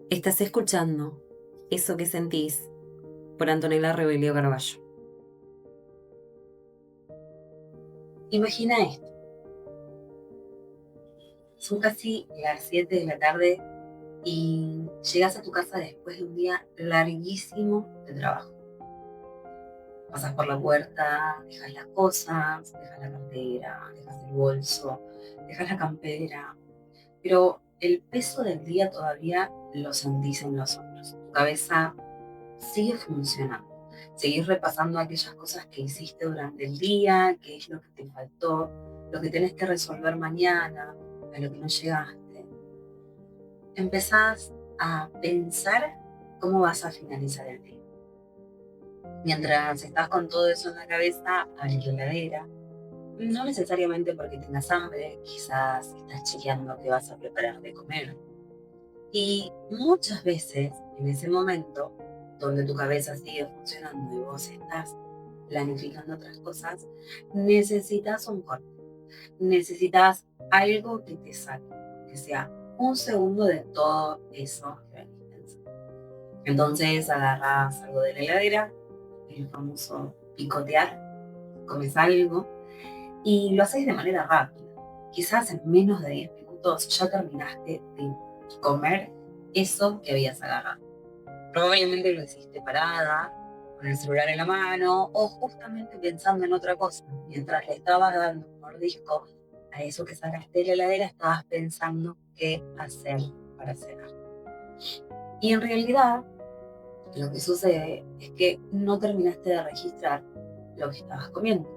Estás escuchando Eso que sentís por Antonella Rebelio Carballo. Imagina esto, son casi las 7 de la tarde y llegas a tu casa después de un día larguísimo de trabajo. Pasas por la puerta, dejas las cosas, dejas la cartera, dejas el bolso, dejas la campera, pero el peso del día todavía lo sentís en los hombros. Tu cabeza sigue funcionando. Seguís repasando aquellas cosas que hiciste durante el día, qué es lo que te faltó, lo que tenés que resolver mañana, a lo que no llegaste. Empezás a pensar cómo vas a finalizar el día. Mientras estás con todo eso en la cabeza, abrís la heladera. No necesariamente porque tengas hambre, quizás estás chequeando qué vas a preparar de comer. Y muchas veces, en ese momento, donde tu cabeza sigue funcionando y vos estás planificando otras cosas, necesitas un corte, necesitas algo que te saque, que sea un segundo de todo eso que venís pensando. Entonces agarras algo de la heladera, el famoso picotear, comes algo y lo haces de manera rápida. Quizás en menos de 10 minutos ya terminaste de comer eso que habías agarrado. Probablemente lo hiciste parada, con el celular en la mano o justamente pensando en otra cosa. Mientras le estabas dando un mordisco a eso que sacaste de la heladera, estabas pensando qué hacer para cenar. Y en realidad, lo que sucede es que no terminaste de registrar lo que estabas comiendo.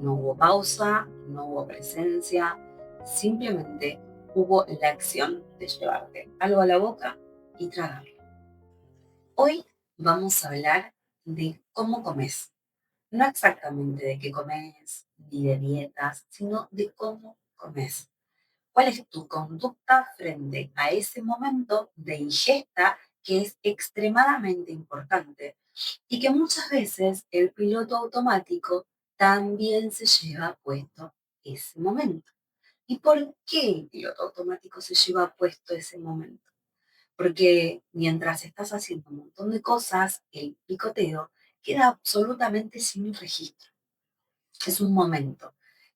No hubo pausa, no hubo presencia, simplemente hubo la acción de llevarte algo a la boca y tragarlo. Hoy vamos a hablar de cómo comes. No exactamente de qué comes ni de dietas, sino de cómo comes. ¿Cuál es tu conducta frente a ese momento de ingesta que es extremadamente importante y que muchas veces el piloto automático también se lleva puesto ese momento? ¿Y por qué el piloto automático se lleva puesto ese momento? Porque mientras estás haciendo un montón de cosas, el picoteo queda absolutamente sin registro. Es un momento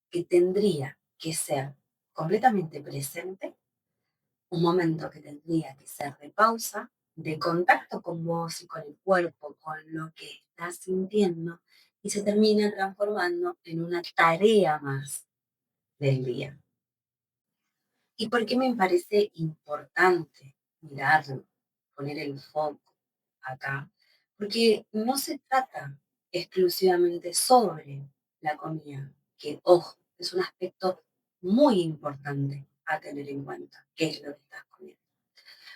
que tendría que ser completamente presente, un momento que tendría que ser de pausa, de contacto con vos y con el cuerpo, con lo que estás sintiendo, y se termina transformando en una tarea más del día. ¿Y por qué me parece importante mirarlo, poner el foco acá? Porque no se trata exclusivamente sobre la comida, que, ojo, es un aspecto muy importante a tener en cuenta, qué es lo que estás comiendo.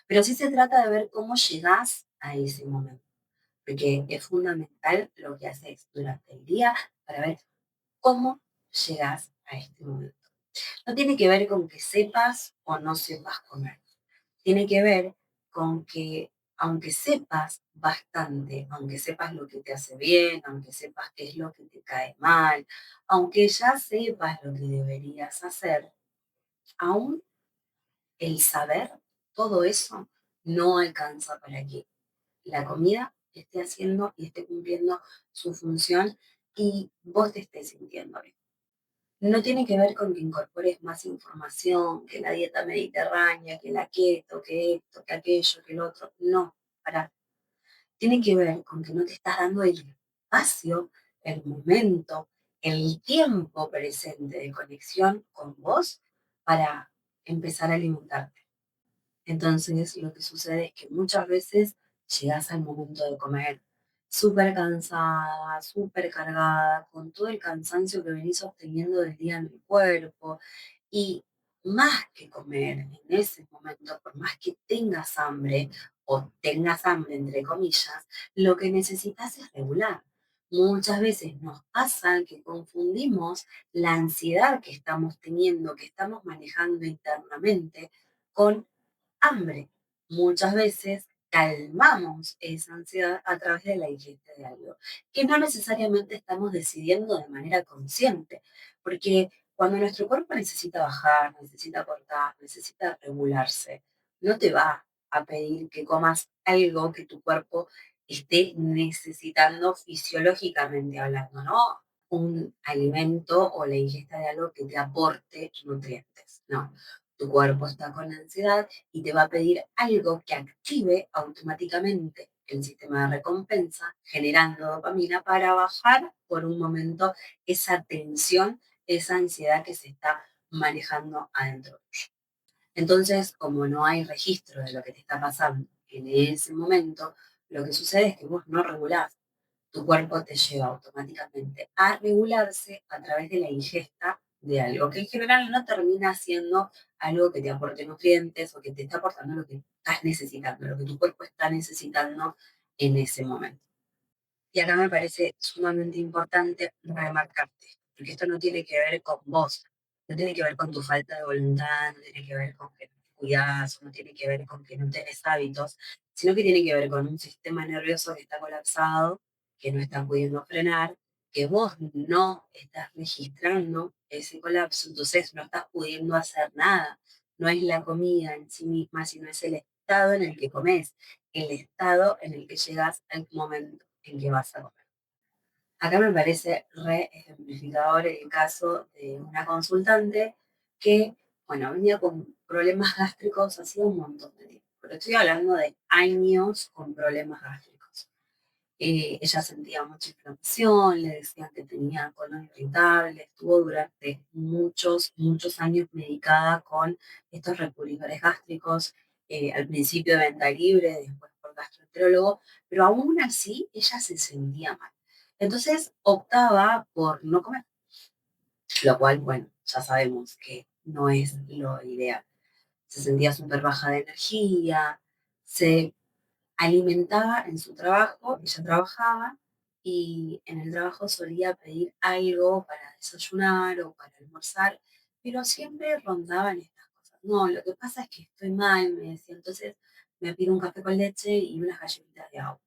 Pero sí se trata de ver cómo llegás a ese momento, porque es fundamental lo que haces durante el día para ver cómo llegás a este momento. No tiene que ver con que sepas o no sepas comer. Tiene que ver con que aunque sepas bastante, aunque sepas lo que te hace bien, aunque sepas qué es lo que te cae mal, aunque ya sepas lo que deberías hacer, aún el saber todo eso no alcanza para que la comida esté haciendo y esté cumpliendo su función y vos te estés sintiendo bien. No tiene que ver con que incorpores más información, que la dieta mediterránea, que la keto, que esto, que aquello, que el otro. No, para. Tiene que ver con que no te estás dando el espacio, el momento, el tiempo presente de conexión con vos para empezar a alimentarte. Entonces, lo que sucede es que muchas veces llegas al momento de comer súper cansada, súper cargada, con todo el cansancio que venís obteniendo del día en el cuerpo. Y más que comer en ese momento, por más que tengas hambre o tengas hambre entre comillas, lo que necesitas es regular. Muchas veces nos pasa que confundimos la ansiedad que estamos teniendo, que estamos manejando internamente, con hambre. Muchas veces calmamos esa ansiedad a través de la ingesta de algo, que no necesariamente estamos decidiendo de manera consciente, porque cuando nuestro cuerpo necesita bajar, necesita cortar, necesita regularse, no te va a pedir que comas algo que tu cuerpo esté necesitando fisiológicamente hablando, ¿no? Un alimento o la ingesta de algo que te aporte nutrientes, no. Tu cuerpo está con ansiedad y te va a pedir algo que active automáticamente el sistema de recompensa, generando dopamina para bajar por un momento esa tensión, esa ansiedad que se está manejando adentro. Entonces, como no hay registro de lo que te está pasando en ese momento, lo que sucede es que vos no regulás. Tu cuerpo te lleva automáticamente a regularse a través de la ingesta de algo que en general no termina siendo algo que te aporte nutrientes o que te está aportando lo que estás necesitando, lo que tu cuerpo está necesitando en ese momento. Y acá me parece sumamente importante remarcarte, porque esto no tiene que ver con vos, no tiene que ver con tu falta de voluntad, no tiene que ver con que no te cuidás, no tiene que ver con que no tenés hábitos, sino que tiene que ver con un sistema nervioso que está colapsado, que no está pudiendo frenar, que vos no estás registrando ese colapso, entonces no estás pudiendo hacer nada. No es la comida en sí misma, sino es el estado en el que comes, el estado en el que llegas al momento en que vas a comer. Acá me parece re ejemplificador el caso de una consultante que, bueno, venía con problemas gástricos hacía un montón de tiempo, pero estoy hablando de años con problemas gástricos. Ella sentía mucha inflamación, le decían que tenía colon irritable, estuvo durante muchos, muchos años medicada con estos repurgadores gástricos, al principio de venta libre, después por gastroenterólogo, pero aún así ella se sentía mal. Entonces optaba por no comer, lo cual, bueno, ya sabemos que no es lo ideal. Se sentía súper baja de energía, se alimentaba en su trabajo, ella trabajaba y en el trabajo solía pedir algo para desayunar o para almorzar, pero siempre rondaban estas cosas. No, lo que pasa es que estoy mal, me decía, entonces me pido un café con leche y unas galletitas de agua.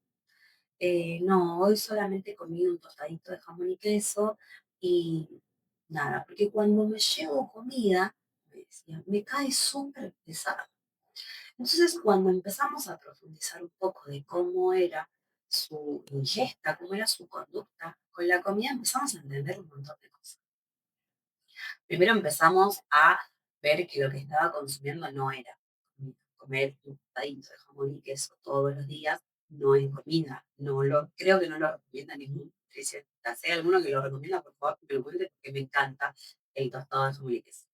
No, hoy solamente comí un tostadito de jamón y queso y nada, porque cuando me llevo comida, me decía, me cae súper pesado. Entonces, cuando empezamos a profundizar un poco de cómo era su ingesta, cómo era su conducta con la comida, empezamos a entender un montón de cosas. Primero empezamos a ver que lo que estaba consumiendo no era comida. Comer un bocadito de jamón y queso todos los días no es comida. Creo que no lo recomienda ningún nutricionista. Si hay alguno que lo recomienda, por favor, que me lo cuente porque me encanta el tostado de jamón y queso.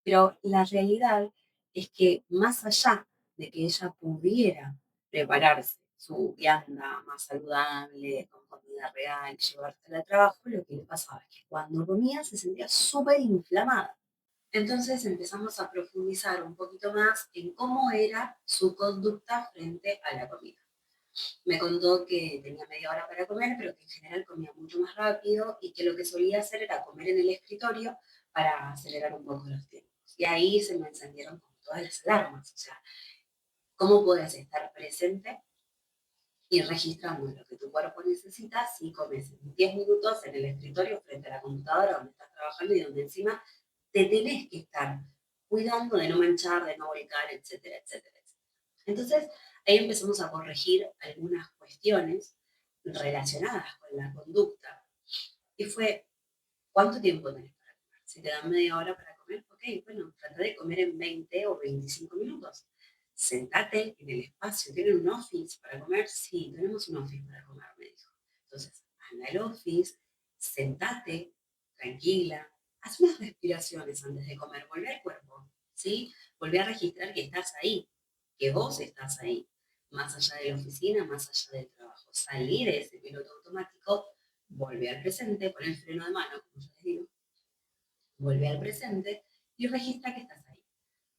Pero la realidad es que más allá de que ella pudiera prepararse su vianda más saludable, con comida real, llevársela al trabajo, lo que le pasaba es que cuando comía se sentía súper inflamada. Entonces empezamos a profundizar un poquito más en cómo era su conducta frente a la comida. Me contó que tenía media hora para comer, pero que en general comía mucho más rápido y que lo que solía hacer era comer en el escritorio para acelerar un poco los tiempos. Y ahí se me encendieron como todas las alarmas. O sea, ¿cómo puedes estar presente y registrando lo que tu cuerpo necesita si comes 10 minutos en el escritorio frente a la computadora donde estás trabajando y donde encima te tenés que estar cuidando de no manchar, de no volcar, etcétera, etcétera, etcétera? Entonces, ahí empezamos a corregir algunas cuestiones relacionadas con la conducta. Y fue, ¿cuánto tiempo tenés para comer? Si te dan media hora para comer, ok, bueno, trata de comer en 20 o 25 minutos. Sentate en el espacio. ¿Tienen un office para comer? Sí, tenemos un office para comer, me dijo. Entonces, anda al office, sentate, tranquila, haz unas respiraciones antes de comer, volvé al cuerpo, ¿sí? Volvé a registrar que estás ahí, que vos estás ahí, más allá de la oficina, más allá del trabajo. Salí de ese piloto automático, volvé al presente, pon el freno de mano, como yo les digo, volvé al presente y registra que estás ahí.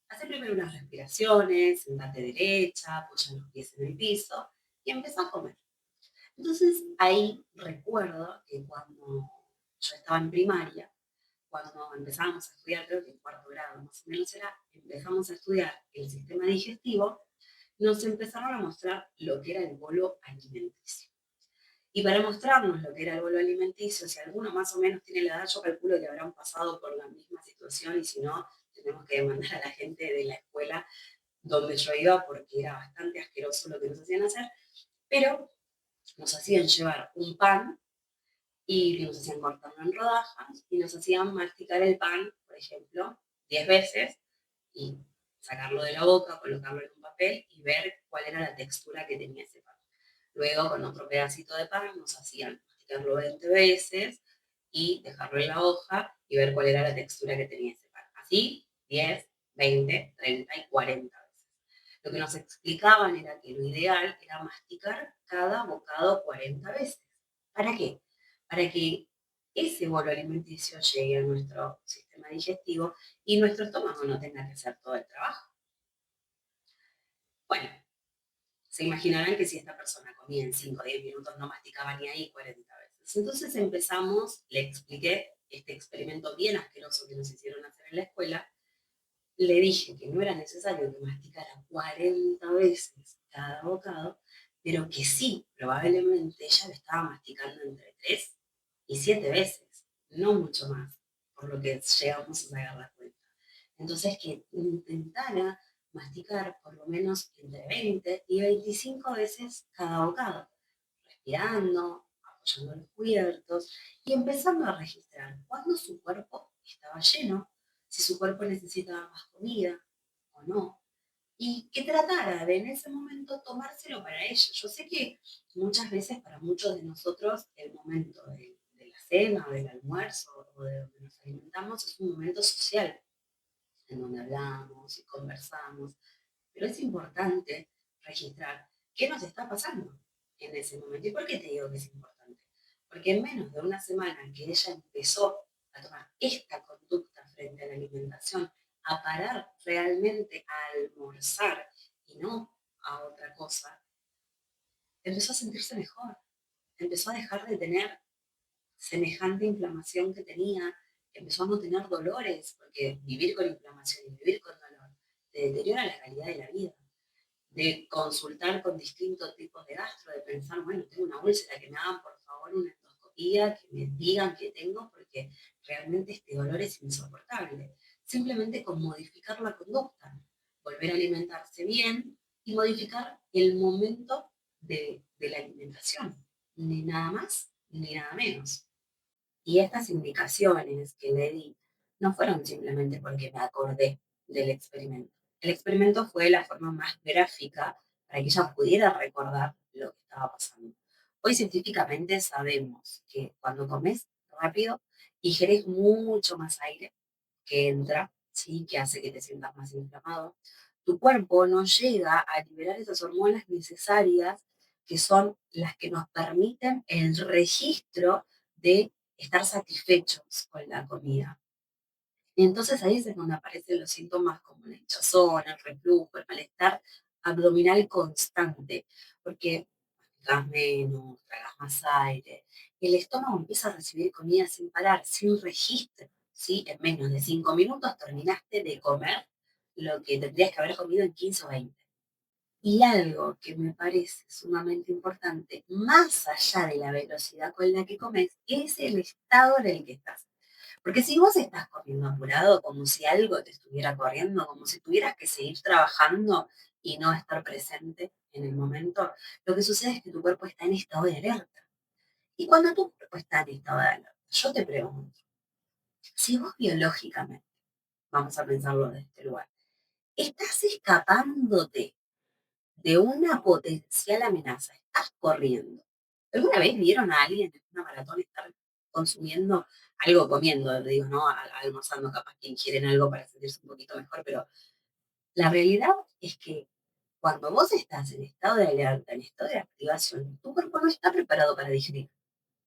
Hace primero unas respiraciones, sentate derecha, apoya los pies en el piso y empezá a comer. Entonces ahí recuerdo que cuando yo estaba en primaria, cuando empezamos a estudiar, creo que en cuarto grado más o menos era, empezamos a estudiar el sistema digestivo, nos empezaron a mostrar lo que era el bolo alimenticio. Y para mostrarnos lo que era el bolo alimenticio, si alguno más o menos tiene la edad, yo calculo que habrán pasado por la misma situación y si no, tenemos que demandar a la gente de la escuela donde yo iba porque era bastante asqueroso lo que nos hacían hacer, pero nos hacían llevar un pan y nos hacían cortarlo en rodajas y nos hacían masticar el pan, por ejemplo, 10 veces y sacarlo de la boca, colocarlo en un papel y ver cuál era la textura que tenía ese pan. Luego, con otro pedacito de pan, nos hacían masticarlo 20 veces y dejarlo en la hoja y ver cuál era la textura que tenía ese pan. Así, 10, 20, 30 y 40 veces. Lo que nos explicaban era que lo ideal era masticar cada bocado 40 veces. ¿Para qué? Para que ese bolo alimenticio llegue a nuestro sistema digestivo y nuestro estómago no tenga que hacer todo el trabajo. Bueno, se imaginarán que si esta persona comía en 5 o 10 minutos no masticaba ni ahí 40 veces. Entonces empezamos, le expliqué este experimento bien asqueroso que nos hicieron hacer en la escuela, le dije que no era necesario que masticara 40 veces cada bocado, pero que sí, probablemente ella lo estaba masticando entre 3 y 7 veces, no mucho más, por lo que llegamos a sacar la cuenta. Entonces, que intentara masticar por lo menos entre 20 y 25 veces cada bocado, respirando, apoyando los cubiertos y empezando a registrar cuándo su cuerpo estaba lleno, si su cuerpo necesitaba más comida o no, y que tratara de en ese momento tomárselo para ella. Yo sé que muchas veces para muchos de nosotros el momento de la cena o del almuerzo o de donde nos alimentamos es un momento social en donde hablamos y conversamos, pero es importante registrar qué nos está pasando en ese momento. ¿Y por qué te digo que es importante? Porque en menos de una semana que ella empezó a tomar esta conducta frente a la alimentación, a parar realmente a almorzar y no a otra cosa, empezó a sentirse mejor, empezó a dejar de tener semejante inflamación que tenía, empezó a no tener dolores, porque vivir con inflamación y vivir con dolor te deteriora la calidad de la vida, de consultar con distintos tipos de gastro, de pensar, bueno, tengo una úlcera, que me hagan por favor una endoscopía, que me digan qué tengo, porque realmente este dolor es insoportable. Simplemente con modificar la conducta, volver a alimentarse bien y modificar el momento de la alimentación, ni nada más ni nada menos. Y estas indicaciones que le di no fueron simplemente porque me acordé del experimento. El experimento fue la forma más gráfica para que ella pudiera recordar lo que estaba pasando. Hoy científicamente sabemos que cuando comes rápido, ingeres mucho más aire que entra, ¿sí? Que hace que te sientas más inflamado. Tu cuerpo no llega a liberar esas hormonas necesarias que son las que nos permiten el registro de estar satisfechos con la comida. Y entonces ahí es donde aparecen los síntomas como la hinchazón, el reflujo, el malestar abdominal constante, porque masticás menos, tragas más aire, y el estómago empieza a recibir comida sin parar, sin registro, ¿sí? En menos de 5 minutos terminaste de comer lo que tendrías que haber comido en 15 o 20. Y algo que me parece sumamente importante, más allá de la velocidad con la que comes, es el estado en el que estás. Porque si vos estás comiendo apurado, como si algo te estuviera corriendo, como si tuvieras que seguir trabajando y no estar presente en el momento, lo que sucede es que tu cuerpo está en estado de alerta. Y cuando tu cuerpo está en estado de alerta, yo te pregunto, si vos biológicamente, vamos a pensarlo desde este lugar, estás escapándote de una potencial amenaza, estás corriendo. ¿Alguna vez vieron a alguien en una maratón estar consumiendo algo, comiendo, digo, no almorzando, capaz que ingieren algo para sentirse un poquito mejor, pero la realidad es que cuando vos estás en estado de alerta, en estado de activación, tu cuerpo no está preparado para digerir.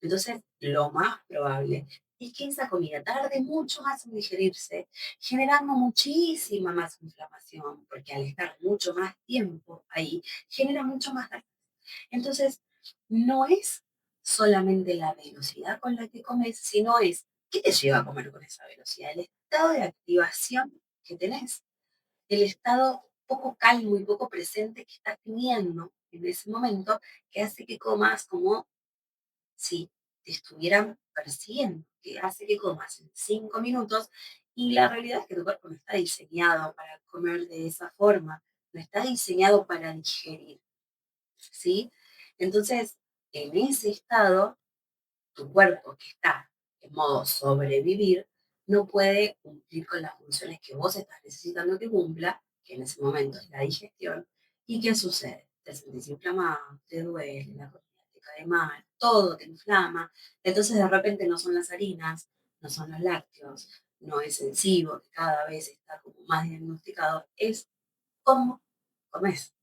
Entonces, lo más probable es que esa comida tarde mucho más en digerirse, generando muchísima más inflamación, porque al estar mucho más tiempo ahí, genera mucho más daño. Entonces, no es solamente la velocidad con la que comes, sino es qué te lleva a comer con esa velocidad, el estado de activación que tenés, el estado poco calmo y poco presente que estás teniendo en ese momento, que hace que comas como si te estuvieran persiguiendo, que hace que comas en 5 minutos y la realidad es que tu cuerpo no está diseñado para comer de esa forma. no está diseñado para digerir, ¿sí? Entonces, en ese estado, tu cuerpo que está en modo sobrevivir no puede cumplir con las funciones que vos estás necesitando que cumpla, que en ese momento es la digestión. ¿Y qué sucede? Te sentís inflamado, te duele, la comida te cae mal, todo te inflama. Entonces de repente no son las harinas, no son los lácteos, no es el SIBO, que cada vez está como más diagnosticado, es cómo comes.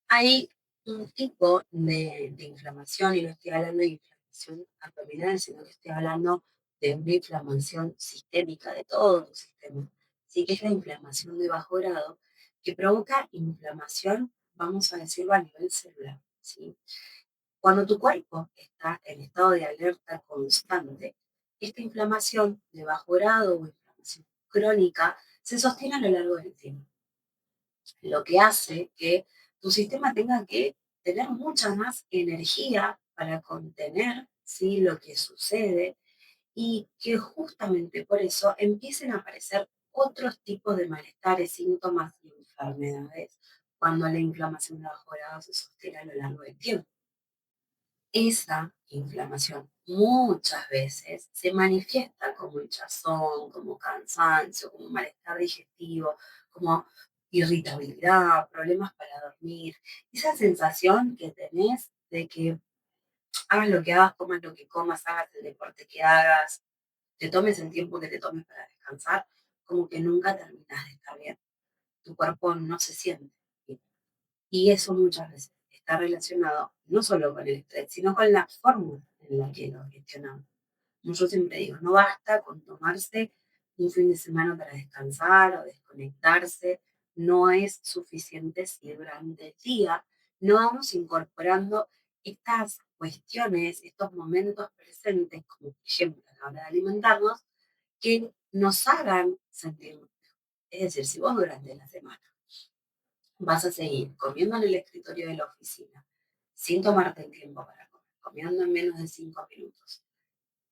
Hay un tipo de inflamación, y no estoy hablando de inflamación abdominal, sino que estoy hablando de una inflamación sistémica de todo tu sistema. Sí, que es la inflamación de bajo grado, que provoca inflamación, vamos a decirlo a nivel celular. ¿Sí? Cuando tu cuerpo está en estado de alerta constante, esta inflamación de bajo grado o inflamación crónica se sostiene a lo largo del tiempo, lo que hace que tu sistema tenga que tener mucha más energía para contener, ¿sí?, lo que sucede, y que justamente por eso empiecen a aparecer otros tipos de malestares, síntomas y enfermedades cuando la inflamación de bajo grado se sostiene a lo largo del tiempo. Esa inflamación muchas veces se manifiesta como hinchazón, como cansancio, como malestar digestivo, como irritabilidad, problemas para dormir. Esa sensación que tenés de que hagas lo que hagas, comas lo que comas, hagas el deporte que hagas, te tomes el tiempo que te tomes para descansar, como que nunca terminas de estar bien. Tu cuerpo no se siente bien. Y eso muchas veces está relacionado no solo con el estrés, sino con la forma en la que lo gestionamos. Como yo siempre digo, no basta con tomarse un fin de semana para descansar o desconectarse, no es suficiente si durante el día no vamos incorporando estas cuestiones, estos momentos presentes, como por ejemplo a la hora de alimentarnos, que nos hagan sentir mejor. Es decir, si vos durante la semana vas a seguir comiendo en el escritorio de la oficina, sin tomarte el tiempo para comer, comiendo en menos de 5 minutos,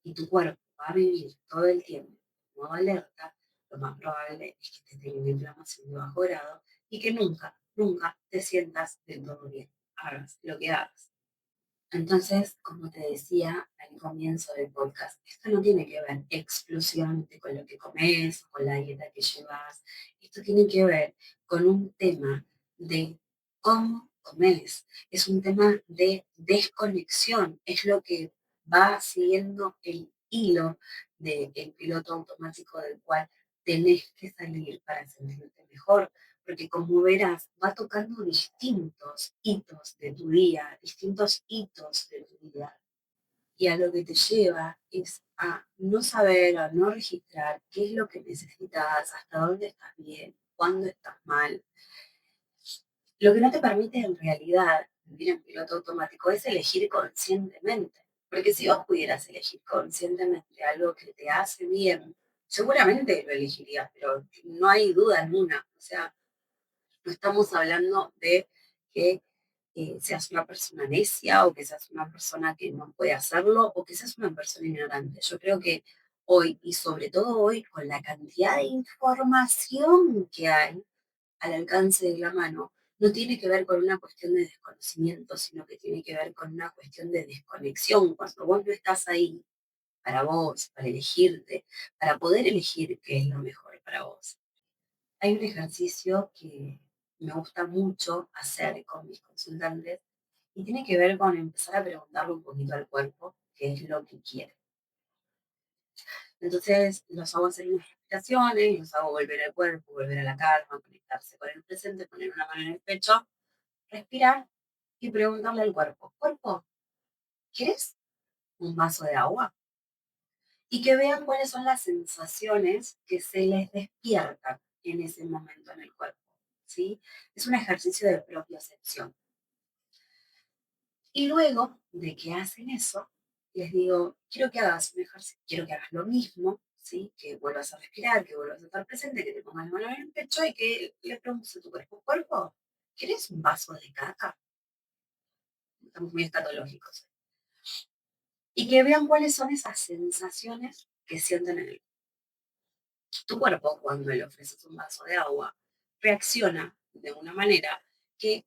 y tu cuerpo va a vivir todo el tiempo en modo alerta, lo más probable es que te tenga una inflamación de bajo grado y que nunca, nunca te sientas del todo bien, hagas lo que hagas. Entonces, como te decía al comienzo del podcast, esto no tiene que ver exclusivamente con lo que comes, con la dieta que llevas. Esto tiene que ver con un tema de cómo comes. Es un tema de desconexión. Es lo que va siguiendo el hilo del piloto automático del cual tenés que salir para sentirte mejor, porque como verás, va tocando distintos hitos de tu día, distintos hitos de tu vida, y a lo que te lleva es a no saber, a no registrar qué es lo que necesitas, hasta dónde estás bien, cuándo estás mal. Lo que no te permite en realidad vivir en piloto automático es elegir conscientemente, porque si vos pudieras elegir conscientemente algo que te hace bien, seguramente lo elegirías, pero no hay duda alguna. O sea, no estamos hablando de que seas una persona necia o que seas una persona que no puede hacerlo o que seas una persona ignorante. Yo creo que hoy, y sobre todo hoy, con la cantidad de información que hay al alcance de la mano, no tiene que ver con una cuestión de desconocimiento, sino que tiene que ver con una cuestión de desconexión. Cuando vos no estás ahí para vos, para elegirte, para poder elegir qué es lo mejor para vos. Hay un ejercicio que me gusta mucho hacer con mis consultantes y tiene que ver con empezar a preguntarle un poquito al cuerpo qué es lo que quiere. Entonces los hago hacer unas respiraciones, los hago volver al cuerpo, volver a la calma, conectarse con el presente, poner una mano en el pecho, respirar y preguntarle al cuerpo, cuerpo, ¿quieres un vaso de agua? Y que vean cuáles son las sensaciones que se les despiertan en ese momento en el cuerpo, ¿sí? Es un ejercicio de propiocepción. Y luego de que hacen eso, les digo, quiero que hagas un ejercicio, quiero que hagas lo mismo, ¿sí? Que vuelvas a respirar, que vuelvas a estar presente, que te pongas la mano en el pecho y que le preguntes a tu cuerpo, cuerpo, ¿quieres un vaso de caca? Estamos muy escatológicos. Y que vean cuáles son esas sensaciones que sienten en tu cuerpo cuando le ofreces un vaso de agua. reacciona de una manera que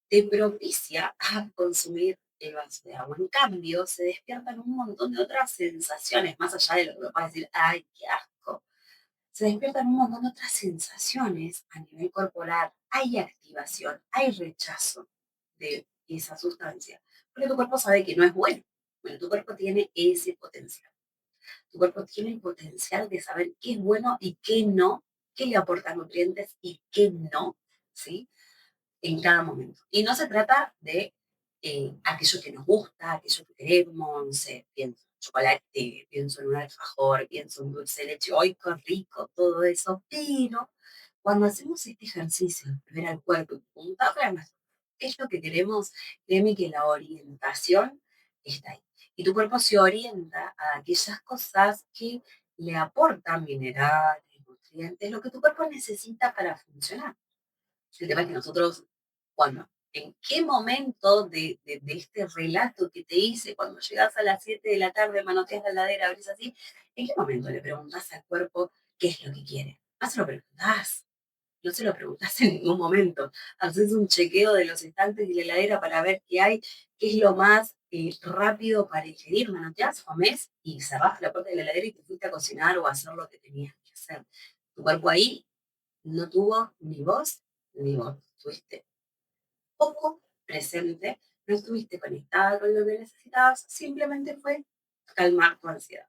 te propicia a consumir el vaso de agua. En cambio, se despiertan un montón de otras sensaciones, más allá de lo que me puedes decir, ay, qué asco. Se despiertan un montón de otras sensaciones a nivel corporal. Hay activación, hay rechazo de esa sustancia, porque tu cuerpo sabe que no es bueno. Bueno, tu cuerpo tiene ese potencial. Tu cuerpo tiene el potencial de saber qué es bueno y qué no, qué le aporta nutrientes y qué no, ¿sí? En cada momento. Y no se trata de aquello que nos gusta, aquello que queremos, no sé, pienso en chocolate, pienso en un alfajor, pienso en dulce de leche, ¡ay, qué rico! Todo eso, pero cuando hacemos este ejercicio, de ver al cuerpo y preguntarle a nuestro qué es lo que queremos, créeme que la orientación está ahí. Y tu cuerpo se orienta a aquellas cosas que le aportan minerales, nutrientes, lo que tu cuerpo necesita para funcionar. El tema es que nosotros, cuando, ¿en qué momento de este relato que te hice, cuando llegas a las 7 de la tarde, manoteas la heladera, abrís así, ¿en qué momento le preguntás al cuerpo qué es lo que quiere? No se lo preguntás, no se lo preguntás en ningún momento. Haces un chequeo de los estantes y la heladera para ver qué hay, qué es lo más rápido para ingerir, manoteás, comés y cerrás la puerta de la heladera y te fuiste a cocinar o a hacer lo que tenías que hacer. Tu cuerpo ahí no tuvo ni voz ni voz. Estuviste poco presente, no estuviste conectada con lo que necesitabas, simplemente fue calmar tu ansiedad.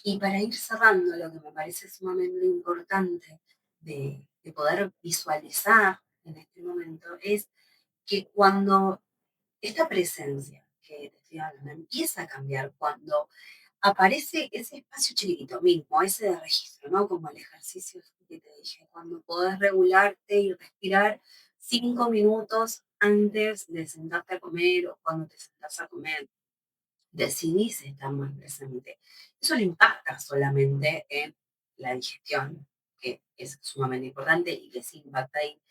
Y para ir cerrando, lo que me parece sumamente importante de poder visualizar en este momento es que cuando esta presencia que te estoy hablando empieza a cambiar, cuando aparece ese espacio chiquitito mismo, ese de registro, ¿no? Como el ejercicio que te dije, cuando podés regularte y respirar 5 minutos antes de sentarte a comer o cuando te sentás a comer, decidís estar más presente. Eso no impacta solamente en la digestión, que es sumamente importante y que sí impacta ahí,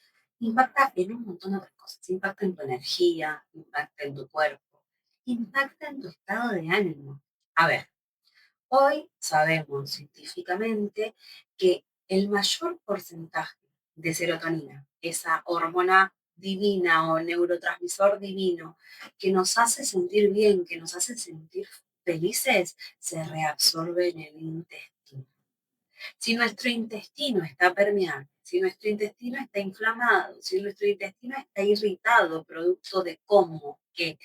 impacta en un montón de otras cosas, impacta en tu energía, impacta en tu cuerpo, impacta en tu estado de ánimo. A ver, hoy sabemos científicamente que el mayor porcentaje de serotonina, esa hormona divina o neurotransmisor divino que nos hace sentir bien, que nos hace sentir felices, se reabsorbe en el intestino. Si nuestro intestino está permeable, si nuestro intestino está inflamado, si nuestro intestino está irritado, producto de cómo, que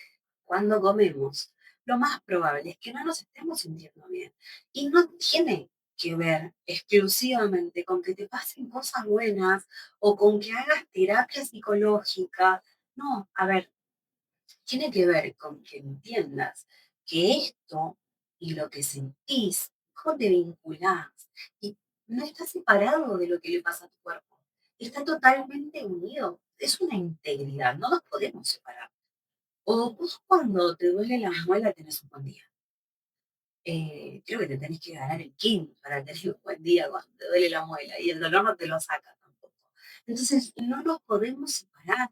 cuando comemos, lo más probable es que no nos estemos sintiendo bien. Y no tiene que ver exclusivamente con que te pasen cosas buenas o con que hagas terapia psicológica. No, a ver, tiene que ver con que entiendas que esto y lo que sentís, cómo te vinculás, y no está separado de lo que le pasa a tu cuerpo. Está totalmente unido. Es una integridad, no los podemos separar. O vos cuando te duele la muela tenés un buen día. Creo que te tenés que ganar el king para tener un buen día cuando te duele la muela y el dolor no te lo saca tampoco. Entonces, no nos podemos separar.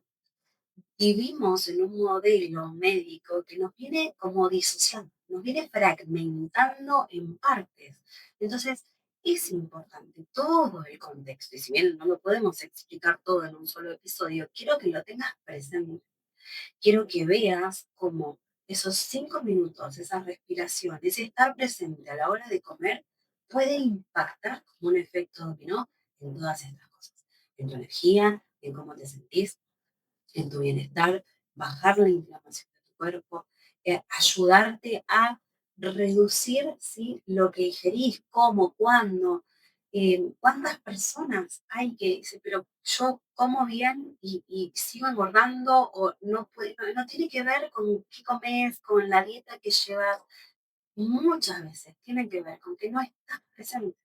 Vivimos en un modelo médico que nos viene como disociando, nos viene fragmentando en partes. Entonces, es importante todo el contexto, y si bien no lo podemos explicar todo en un solo episodio, quiero que lo tengas presente. Quiero que veas cómo esos 5 minutos, esa respiración, ese estar presente a la hora de comer, puede impactar como un efecto dominó en todas estas cosas, en tu energía, en cómo te sentís, en tu bienestar, bajar la inflamación de tu cuerpo, ayudarte a reducir, ¿sí?, lo que ingerís, cómo, cuándo. ¿Cuántas personas hay que dicen, pero yo como bien y sigo engordando o no, no tiene que ver con qué comes, con la dieta que llevas? Muchas veces tiene que ver con que no estás presente.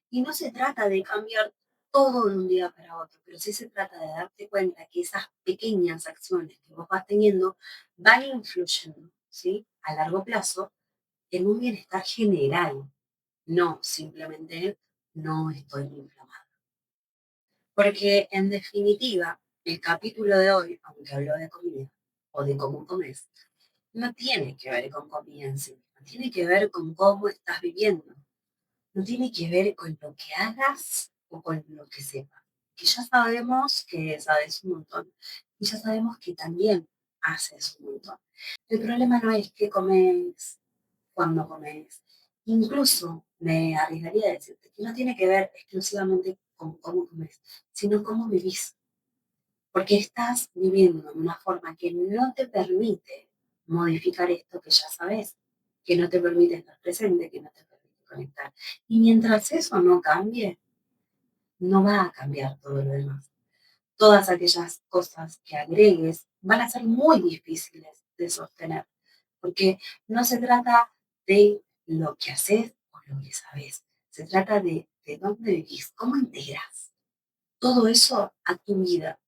Y no se trata de cambiar todo de un día para otro, pero sí se trata de darte cuenta que esas pequeñas acciones que vos vas teniendo van influyendo, ¿sí?, a largo plazo en un bienestar general, no simplemente en no estoy inflamada. Porque en definitiva, el capítulo de hoy, aunque habló de comida o de cómo comes, no tiene que ver con comida en sí, tiene que ver con cómo estás viviendo, no tiene que ver con lo que hagas o con lo que sepas. que ya sabemos que sabes un montón y ya sabemos que también haces un montón. El problema no es qué comes, cuándo comes. Incluso me arriesgaría a decirte que no tiene que ver exclusivamente con cómo comes, sino cómo vivís. Porque estás viviendo de una forma que no te permite modificar esto que ya sabes, que no te permite estar presente, que no te permite conectar. Y mientras eso no cambie, no va a cambiar todo lo demás. Todas aquellas cosas que agregues van a ser muy difíciles de sostener, porque no se trata de lo que haces o lo que sabes, se trata de dónde vivís, cómo integras todo eso a tu vida,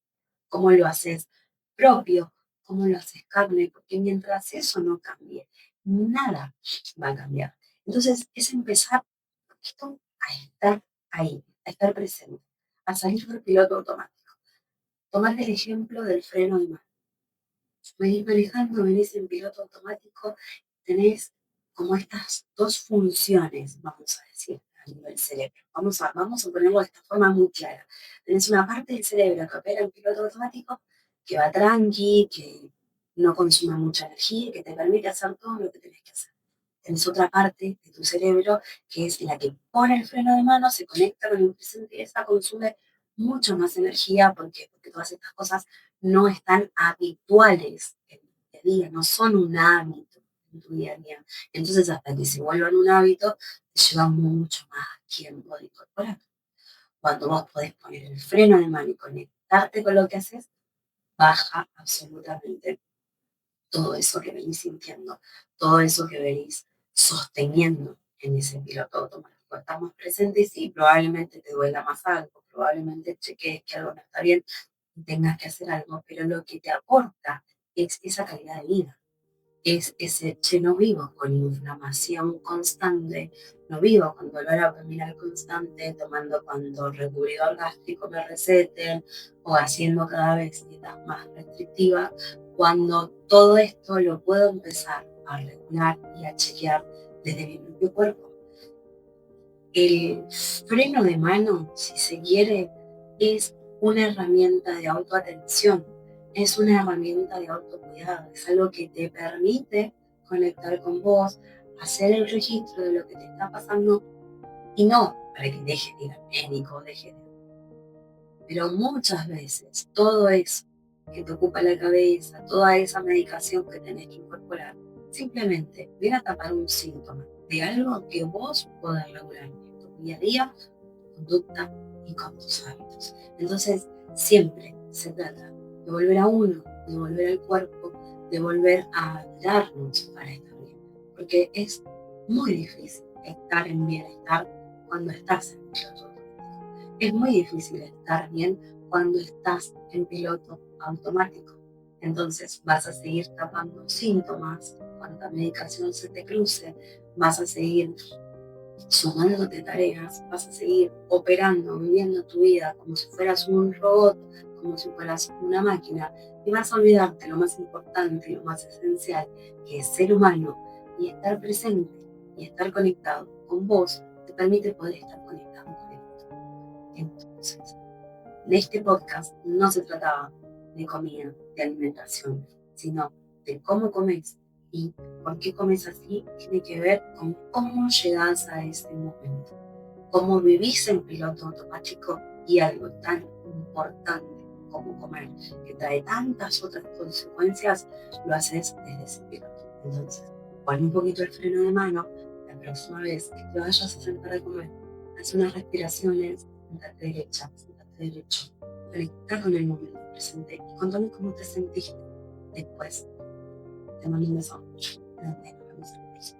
cómo lo haces propio, cómo lo haces carne, porque mientras eso no cambie, nada va a cambiar. Entonces es empezar un poquito a estar ahí, a estar presente, a salir del piloto automático. Tomar el ejemplo del freno de mano. Venís manejando, venís en piloto automático, tenés como estas dos funciones, vamos a decir, a nivel cerebro. Vamos a ponerlo de esta forma muy clara. Tenés una parte del cerebro que opera en piloto automático, que va tranqui, que no consume mucha energía y que te permite hacer todo lo que tenés que hacer. Tenés otra parte de tu cerebro que es la que pone el freno de mano, se conecta con el presente y esa consume mucho más energía porque todas estas cosas no están habituales en tu día a día, no son un hábito en tu día a día. Entonces, hasta que se vuelvan un hábito, te lleva mucho más tiempo de incorporar. Cuando vos podés poner el freno de mano y conectarte con lo que haces, baja absolutamente todo eso que venís sintiendo, todo eso que venís sosteniendo en ese piloto automático. Estamos presentes y probablemente te duela más algo, probablemente cheques que algo no está bien y tengas que hacer algo, pero lo que te aporta es esa calidad de vida. Es ese, che, no vivo con inflamación constante, no vivo con dolor abdominal constante, tomando cuando recubridor gástrico me receten o haciendo cada vez dietas más restrictivas, cuando todo esto lo puedo empezar a regular y a chequear desde mi propio cuerpo. El freno de mano, si se quiere, es una herramienta de autoatención, es una herramienta de autocuidado, es algo que te permite conectar con vos, hacer el registro de lo que te está pasando y no para que dejes de ir al médico, dejes de... Pero muchas veces todo eso que te ocupa la cabeza, toda esa medicación que tenés que incorporar, simplemente viene a tapar un síntoma de algo que vos podés lograr en tu día a día, conducta y con tus hábitos. Entonces, siempre se trata de volver a uno, de volver al cuerpo, de volver a darnos para estar bien. Porque es muy difícil estar en bienestar cuando estás en piloto automático. Es muy difícil estar bien cuando estás en piloto automático. Entonces vas a seguir tapando síntomas, cuanta medicación se te cruce, vas a seguir sumándote tareas, vas a seguir operando, viviendo tu vida como si fueras un robot, como si fueras una máquina, y vas a olvidarte lo más importante, lo más esencial, que es ser humano y estar presente y estar conectado con vos, te permite poder estar conectado con el otro. Entonces, en este podcast no se trataba de comida, de alimentación, sino de cómo comes y por qué comes así tiene que ver con cómo llegás a ese momento, cómo vivís en piloto automático y algo tan importante como comer, que trae tantas otras consecuencias, lo haces desde ese piloto. Entonces, pon un poquito el freno de mano, la próxima vez que te vayas a sentar a comer, haz unas respiraciones, sentate derecha, sentate derecho, conecta con el momento presente y contame cómo te sentiste después. Te mando un beso. Nos vemos en la próxima.